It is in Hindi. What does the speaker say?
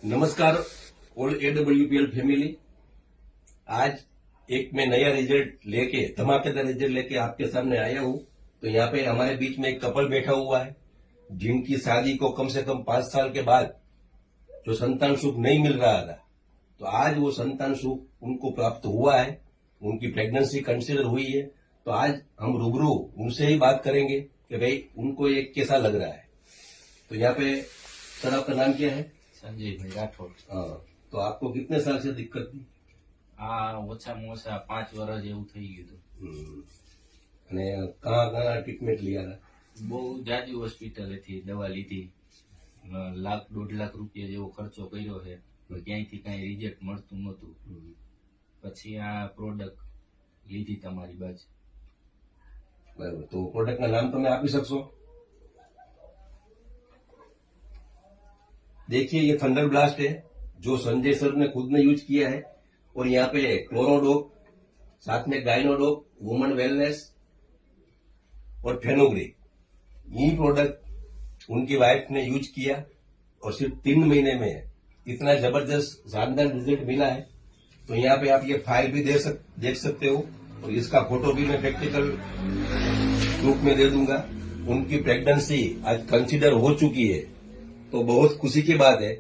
नमस्कार ऑल AWPL फैमिली। आज एक मैं नया रिजल्ट लेके धमाकेदार रिजल्ट लेके आपके सामने आया हूँ। तो यहाँ पे हमारे बीच में एक कपल बैठा हुआ है जिनकी शादी को कम से कम 5 साल के बाद जो संतान सुख नहीं मिल रहा था, तो आज वो संतान सुख उनको प्राप्त हुआ है। उनकी प्रेगनेंसी कंसीडर हुई है। तो आज हम रूबरू उनसे ही बात करेंगे कि भाई उनको ये कैसा लग रहा है। तो यहाँ पे सर, आपका नाम क्या है? संजय भाई राठौड़। हाँ, तो आपको कितने साल से दिक्कत थी? આ ઓછામાં ઓછા 5 વર્ષ જેવું થઈ ગયું હતું। અને કहाँ ટ્રીટમેન્ટ लिया था? બહુ જાજી હોસ્પિટલેથી દવા લીધી, 1,00,000-1.5 લાખ રૂપિયા જેવો ખર્ચો કર્યો છે, પણ ક્યાંયથી કાંઈ રિઝલ્ટ મળતું નહોતું। પછી આ પ્રોડક્ટ લીધી તમારી બાજુ। बराबर, तो प्रोडक्ट का नाम तो मैं आप ही सकशो? देखिए, ये थंडर ब्लास्ट है जो संजय सर ने खुद ने यूज किया है। और यहाँ पे क्लोरोडोक, साथ में गाइनोडोक, वुमन वेलनेस और फेनोग्रिक, ये प्रोडक्ट उनकी वाइफ ने यूज किया और सिर्फ 3 महीने में इतना जबरदस्त शानदार रिजल्ट मिला है। तो यहाँ पे आप ये फाइल भी देख सकते हो और इसका फोटो भी मैं प्रैक्टिकल रूप में दे दूंगा। उनकी प्रेगनेंसी आज कंसीडर हो चुकी है, तो बहुत खुशी की बात है।